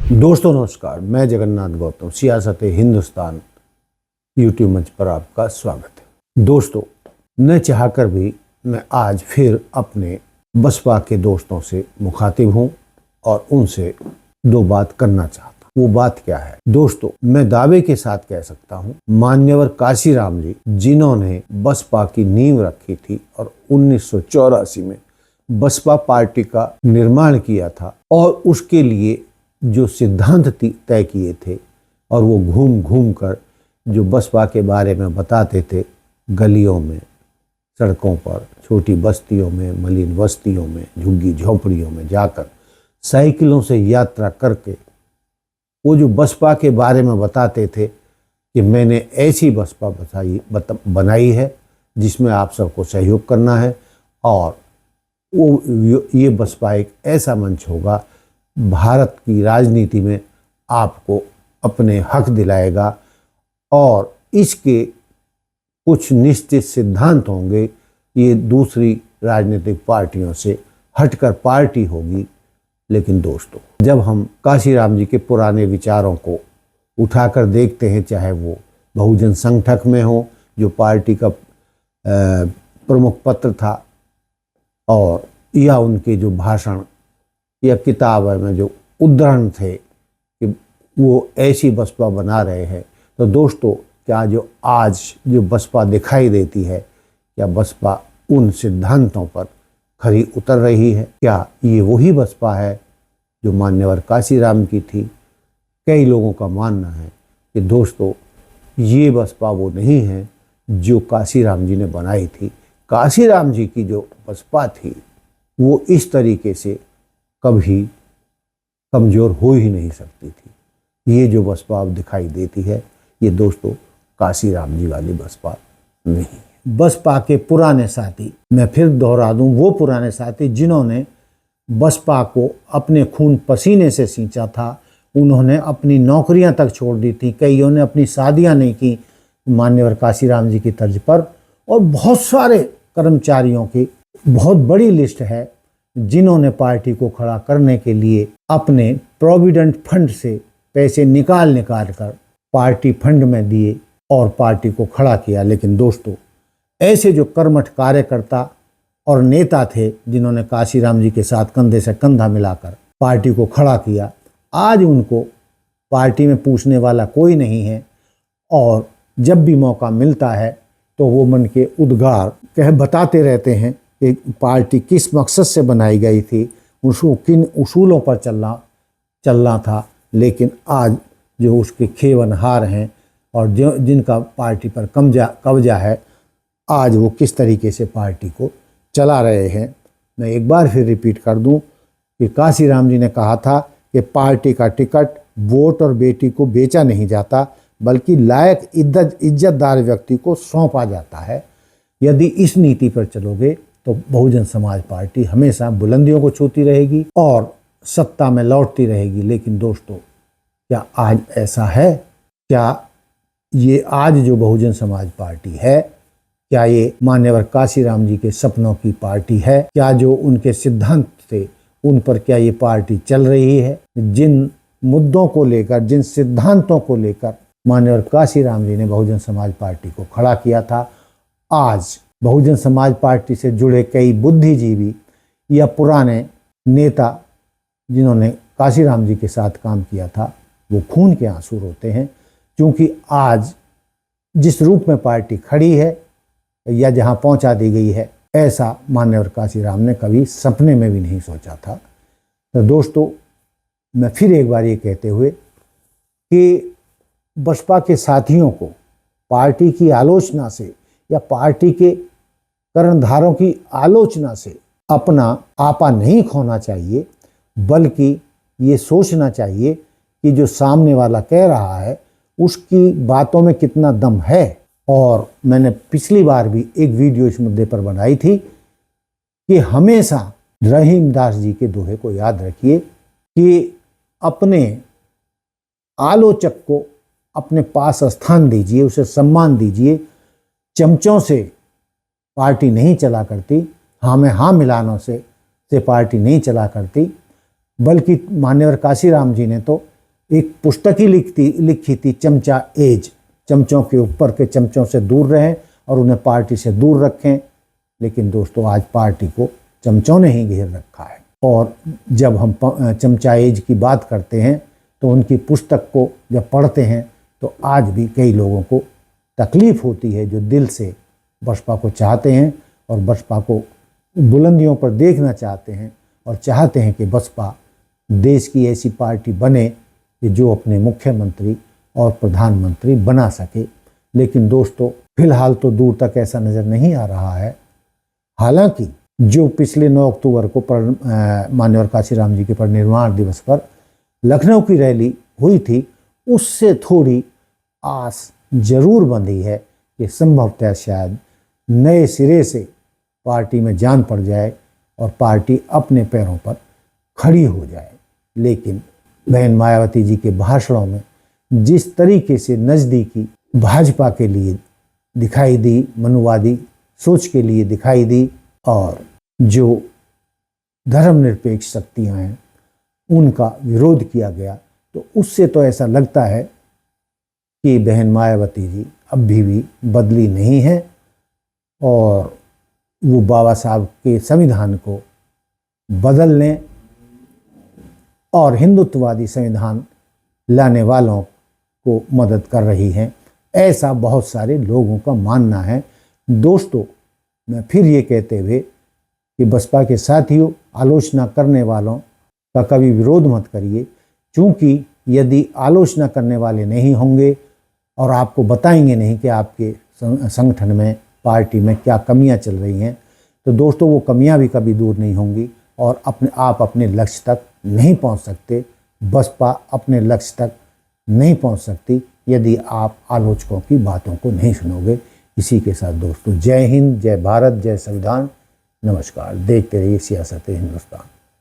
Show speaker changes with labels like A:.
A: दोस्तों नमस्कार, मैं जगन्नाथ गौतम सियासत हिंदुस्तान यूट्यूब मंच पर आपका स्वागत है। दोस्तों, न चाहकर भी मैं आज फिर अपने बसपा के दोस्तों से मुखातिब हूं और उनसे दो बात करना चाहता हूं। वो बात क्या है दोस्तों, मैं दावे के साथ कह सकता हूं, मान्यवर काशीराम जी जिन्होंने बसपा की नींव रखी थी और 1984 में बसपा पार्टी का निर्माण किया था और उसके लिए जो सिद्धांत तय किए थे और वो घूम घूम कर जो बसपा के बारे में बताते थे, गलियों में, सड़कों पर, छोटी बस्तियों में, मलिन बस्तियों में, झुग्गी झोंपड़ियों में जाकर साइकिलों से यात्रा करके वो जो बसपा के बारे में बताते थे कि मैंने ऐसी बसपा बनाई है जिसमें आप सबको सहयोग करना है और ये बसपा एक ऐसा मंच होगा भारत की राजनीति में आपको अपने हक दिलाएगा और इसके कुछ निश्चित सिद्धांत होंगे। ये दूसरी राजनीतिक पार्टियों से हटकर पार्टी होगी। लेकिन दोस्तों, जब हम काशीराम जी के पुराने विचारों को उठाकर देखते हैं, चाहे वो बहुजन संगठक में हो जो पार्टी का प्रमुख पत्र था, और या उनके जो भाषण या किताब में जो उद्धरण थे कि वो ऐसी बसपा बना रहे हैं, तो दोस्तों क्या जो आज जो बसपा दिखाई देती है, क्या बसपा उन सिद्धांतों पर खरी उतर रही है? क्या ये वही बसपा है जो मान्यवर काशीराम की थी? कई लोगों का मानना है कि दोस्तों ये बसपा वो नहीं है जो काशीराम जी ने बनाई थी। काशीराम जी की जो बसपा थी वो इस तरीके से कभी कमज़ोर हो ही नहीं सकती थी। ये जो बसपा अब दिखाई देती है, ये दोस्तों काशीराम जी वाली बसपा नहीं है। बसपा के पुराने साथी, मैं फिर दोहरा दूं, वो पुराने साथी जिन्होंने बसपा को अपने खून पसीने से सींचा था, उन्होंने अपनी नौकरियां तक छोड़ दी थी, कईयों ने अपनी शादियां नहीं की मान्यवर काशीराम जी की तर्ज पर, और बहुत सारे कर्मचारियों की बहुत बड़ी लिस्ट है जिन्होंने पार्टी को खड़ा करने के लिए अपने प्रोविडेंट फंड से पैसे निकाल कर पार्टी फंड में दिए और पार्टी को खड़ा किया। लेकिन दोस्तों, ऐसे जो कर्मठ कार्यकर्ता और नेता थे जिन्होंने काशीराम जी के साथ कंधे से कंधा मिलाकर पार्टी को खड़ा किया, आज उनको पार्टी में पूछने वाला कोई नहीं है और जब भी मौका मिलता है तो वो मन के उद्गार बताते रहते हैं कि पार्टी किस मकसद से बनाई गई थी, किन उसूलों पर चलना था। लेकिन आज जो उसके खेवनहार हैं और जो जिनका पार्टी पर कब्जा है, आज वो किस तरीके से पार्टी को चला रहे हैं। मैं एक बार फिर रिपीट कर दूं कि काशीराम जी ने कहा था कि पार्टी का टिकट, वोट और बेटी को बेचा नहीं जाता, बल्कि लायक इज्जतदार व्यक्ति को सौंपा जाता है। यदि इस नीति पर चलोगे तो बहुजन समाज पार्टी हमेशा बुलंदियों को छूती रहेगी और सत्ता में लौटती रहेगी। लेकिन दोस्तों, क्या आज ऐसा है? क्या ये आज जो बहुजन समाज पार्टी है, क्या ये मान्यवर काशीराम जी के सपनों की पार्टी है? क्या जो उनके सिद्धांत थे उन पर क्या ये पार्टी चल रही है? जिन मुद्दों को लेकर, जिन सिद्धांतों को लेकर मान्यवर काशीराम जी ने बहुजन समाज पार्टी को खड़ा किया था, आज बहुजन समाज पार्टी से जुड़े कई बुद्धिजीवी या पुराने नेता जिन्होंने काशीराम जी के साथ काम किया था, वो खून के आंसू रोते हैं। क्योंकि आज जिस रूप में पार्टी खड़ी है या जहां पहुंचा दी गई है, ऐसा मान्यवर काशीराम ने कभी सपने में भी नहीं सोचा था। तो दोस्तों, मैं फिर एक बार ये कहते हुए कि बसपा के साथियों को पार्टी की आलोचना से या पार्टी के कर्णधारों की आलोचना से अपना आपा नहीं खोना चाहिए, बल्कि ये सोचना चाहिए कि जो सामने वाला कह रहा है उसकी बातों में कितना दम है। और मैंने पिछली बार भी एक वीडियो इस मुद्दे पर बनाई थी कि हमेशा रहीमदास जी के दोहे को याद रखिए कि अपने आलोचक को अपने पास स्थान दीजिए, उसे सम्मान दीजिए। चमचों से पार्टी नहीं चला करती, हाँ में हाँ मिलानों से पार्टी नहीं चला करती, बल्कि मान्यवर काशीराम जी ने तो एक पुस्तक ही लिखी थी चमचा एज, चमचों के ऊपर के चमचों से दूर रहें और उन्हें पार्टी से दूर रखें। लेकिन दोस्तों आज पार्टी को चमचों ने ही घेर रखा है। और जब हम चमचा एज की बात करते हैं तो उनकी पुस्तक को जब पढ़ते हैं तो आज भी कई लोगों को तकलीफ़ होती है, जो दिल से बसपा को चाहते हैं और बसपा को बुलंदियों पर देखना चाहते हैं और चाहते हैं कि बसपा देश की ऐसी पार्टी बने कि जो अपने मुख्यमंत्री और प्रधानमंत्री बना सके। लेकिन दोस्तों फिलहाल तो दूर तक ऐसा नज़र नहीं आ रहा है। हालांकि जो पिछले 9 अक्टूबर को माननीय काशीराम जी के परिनिर्वाण दिवस पर लखनऊ की रैली हुई थी, उससे थोड़ी आस जरूर बंधी है कि संभवतः शायद नए सिरे से पार्टी में जान पड़ जाए और पार्टी अपने पैरों पर खड़ी हो जाए। लेकिन बहन मायावती जी के भाषणों में जिस तरीके से नज़दीकी भाजपा के लिए दिखाई दी, मनुवादी सोच के लिए दिखाई दी, और जो धर्मनिरपेक्ष शक्तियां हैं उनका विरोध किया गया, तो उससे तो ऐसा लगता है कि बहन मायावती जी अभी भी बदली नहीं है और वो बाबा साहब के संविधान को बदलने और हिंदुत्ववादी संविधान लाने वालों को मदद कर रही हैं, ऐसा बहुत सारे लोगों का मानना है। दोस्तों मैं फिर ये कहते हुए कि बसपा के साथियों, आलोचना करने वालों का कभी विरोध मत करिए, क्योंकि यदि आलोचना करने वाले नहीं होंगे और आपको बताएंगे नहीं कि आपके संगठन में, पार्टी में क्या कमियां चल रही हैं, तो दोस्तों वो कमियां भी कभी दूर नहीं होंगी और आप अपने लक्ष्य तक नहीं पहुंच सकते। बसपा अपने लक्ष्य तक नहीं पहुंच सकती यदि आप आलोचकों की बातों को नहीं सुनोगे। इसी के साथ दोस्तों जय हिंद, जय भारत, जय संविधान, नमस्कार। देखते रहिए सियासत हिंदुस्तान।